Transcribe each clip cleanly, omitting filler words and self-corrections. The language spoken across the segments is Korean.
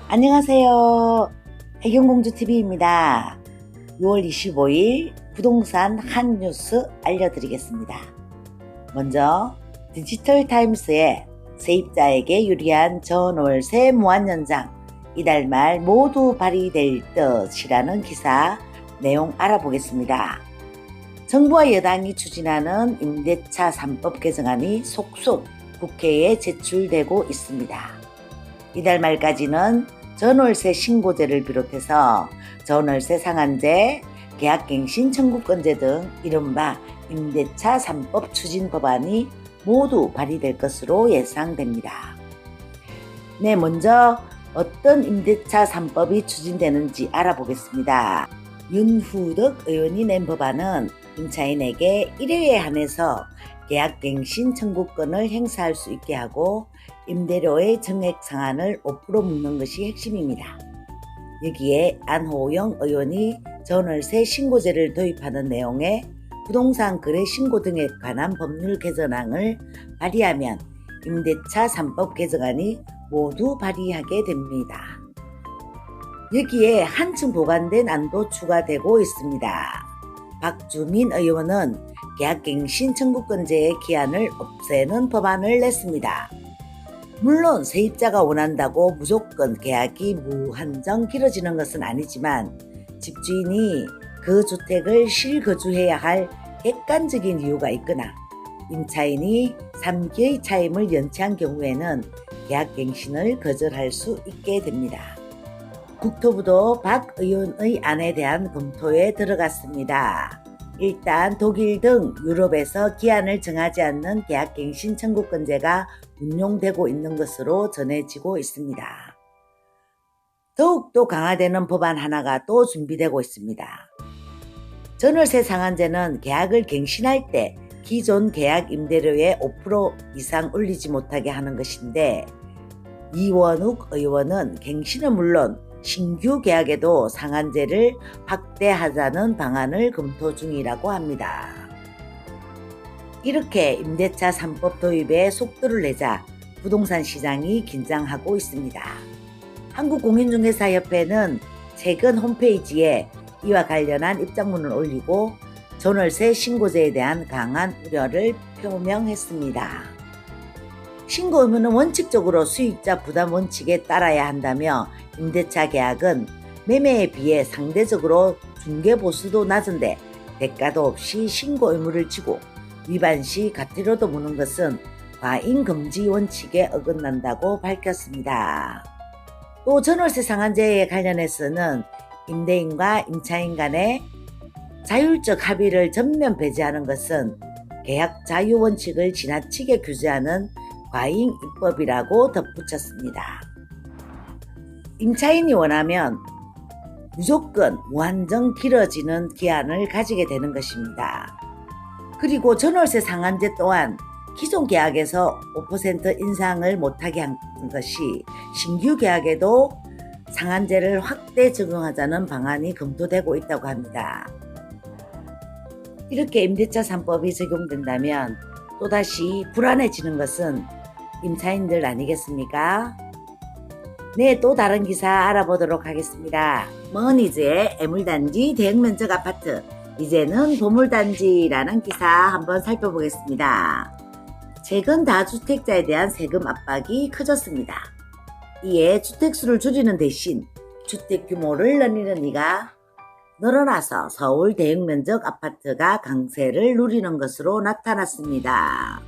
안녕하세요. 해경공주TV입니다. 6월 25일 부동산 한 뉴스 알려드리겠습니다. 먼저 디지털타임스의 세입자에게 유리한 전월세 무한연장 이달 말 모두 발의될 듯이라는 기사 내용 알아보겠습니다. 정부와 여당이 추진하는 임대차 3법 개정안이 속속 국회에 제출되고 있습니다. 이달 말까지는 전월세 신고제를 비롯해서 전월세 상한제, 계약갱신 청구권제 등 이른바 임대차 3법 추진 법안이 모두 발의될 것으로 예상됩니다. 먼저 어떤 임대차 3법이 추진되는지 알아보겠습니다. 윤후덕 의원이 낸 법안은 임차인에게 1회에 한해서 계약갱신 청구권을 행사할 수 있게 하고 임대료의 정액 상한을 5% 묶는 것이 핵심입니다. 여기에 안호영 의원이 전월세 신고제를 도입하는 내용의 부동산 거래 신고 등에 관한 법률 개정안을 발의하면 임대차 3법 개정안이 모두 발의하게 됩니다. 여기에 한층 보완된 안도 추가되고 있습니다. 박주민 의원은 계약갱신 청구권제의 기한을 없애는 법안을 냈습니다. 물론 세입자가 원한다고 무조건 계약이 무한정 길어지는 것은 아니지만 집주인이 그 주택을 실거주해야 할 객관적인 이유가 있거나 임차인이 3기의 차임을 연체한 경우에는 계약갱신을 거절할 수 있게 됩니다. 국토부도 박 의원의 안에 대한 검토에 들어갔습니다. 일단 독일 등 유럽에서 기한을 정하지 않는 계약갱신 청구권제가 운용되고 있는 것으로 전해지고 있습니다. 더욱더 강화되는 법안 하나가 또 준비되고 있습니다. 전월세 상한제는 계약을 갱신할 때 기존 계약 임대료의 5% 이상 올리지 못하게 하는 것인데 이원욱 의원은 갱신은 물론 신규 계약에도 상한제를 확대하자는 방안을 검토 중이라고 합니다. 이렇게 임대차 3법 도입에 속도를 내자 부동산 시장이 긴장하고 있습니다. 한국공인중개사협회는 최근 홈페이지에 이와 관련한 입장문을 올리고 전월세 신고제에 대한 강한 우려를 표명했습니다. 신고 의무는 원칙적으로 수익자 부담 원칙에 따라야 한다며 임대차 계약은 매매에 비해 상대적으로 중개보수도 낮은데 대가도 없이 신고 의무를 지고 위반 시 과태료도 무는 것은 과잉금지 원칙에 어긋난다고 밝혔습니다. 또 전월세 상한제에 관련해서는 임대인과 임차인 간의 자율적 합의를 전면 배제하는 것은 계약 자유 원칙을 지나치게 규제하는 과잉 입법이라고 덧붙였습니다. 임차인이 원하면 무조건 무한정 길어지는 기한을 가지게 되는 것입니다. 그리고 전월세 상한제 또한 기존 계약에서 5% 인상을 못하게 한 것이 신규 계약에도 상한제를 확대 적용하자는 방안이 검토되고 있다고 합니다. 이렇게 임대차 3법이 적용된다면 또다시 불안해지는 것은 임차인들 아니겠습니까? 또 다른 기사 알아보도록 하겠습니다. 머니즈의 애물단지 대형면적 아파트 이제는 보물단지라는 기사 한번 살펴보겠습니다. 최근 다주택자에 대한 세금 압박이 커졌습니다. 이에 주택수를 줄이는 대신 주택 규모를 늘리는 이가 늘어나서 서울 대형면적 아파트가 강세를 누리는 것으로 나타났습니다.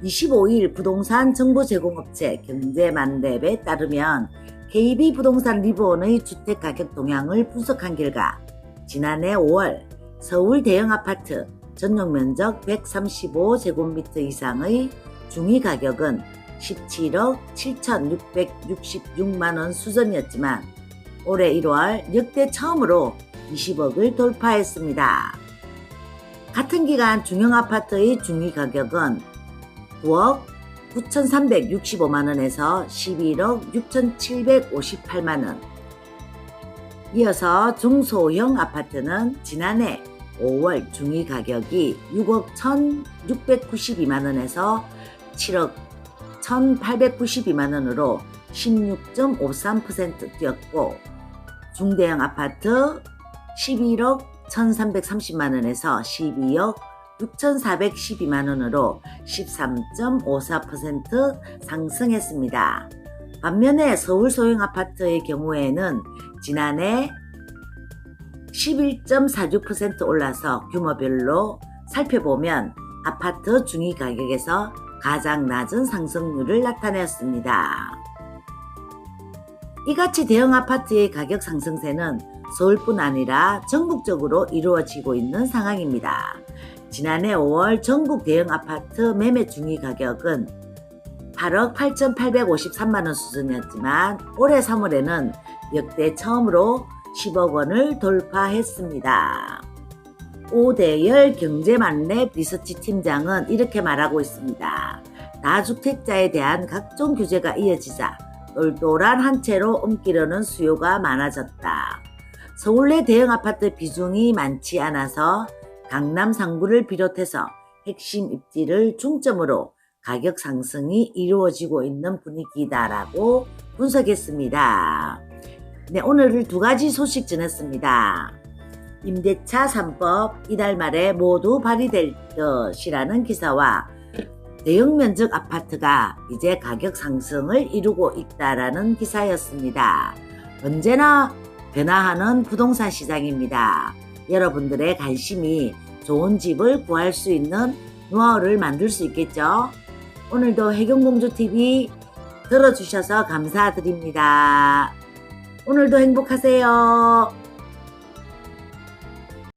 25일 부동산 정보제공업체 경제만렙에 따르면 KB부동산 리본의 주택가격 동향을 분석한 결과 지난해 5월 서울 대형아파트 전용면적 135제곱미터 이상의 중위가격은 17억 7,666만원 수준이었지만 올해 1월 역대 처음으로 20억을 돌파했습니다. 같은 기간 중형아파트의 중위가격은 9억 9,365만원에서 11억 6,758만원. 이어서 중소형 아파트는 지난해 5월 중위가격이 6억 1,692만원에서 7억 1,892만원으로 16.53% 뛰었고, 중대형 아파트 11억 1330만원에서 12억 6412만원으로 13.54% 상승했습니다. 반면에 서울 소형 아파트의 경우에는 지난해 11.46% 올라서 규모별로 살펴보면 아파트 중위 가격에서 가장 낮은 상승률을 나타내었습니다. 이같이 대형 아파트의 가격 상승세는 서울뿐 아니라 전국적으로 이루어지고 있는 상황입니다. 지난해 5월 전국 대형 아파트 매매 중위 가격은 8억 8,853만원 수준이었지만 올해 3월에는 역대 처음으로 10억 원을 돌파했습니다. 오대열 경제만렙 리서치 팀장은 이렇게 말하고 있습니다. 다주택자에 대한 각종 규제가 이어지자 똘똘한 한 채로 옮기려는 수요가 많아졌다. 서울 내 대형 아파트 비중이 많지 않아서 강남 상부를 비롯해서 핵심 입지를 중점으로 가격 상승이 이루어지고 있는 분위기다라고 분석했습니다. 네, 오늘 두 가지 소식 전했습니다. 임대차 3법 이달 말에 모두 발의될 것이라는 기사와 대형 면적 아파트가 이제 가격 상승을 이루고 있다라는 기사였습니다. 언제나 변화하는 부동산 시장입니다. 여러분들의 관심이 좋은 집을 구할 수 있는 노하우를 만들 수 있겠죠? 오늘도 혜경공주TV 들어주셔서 감사드립니다. 오늘도 행복하세요.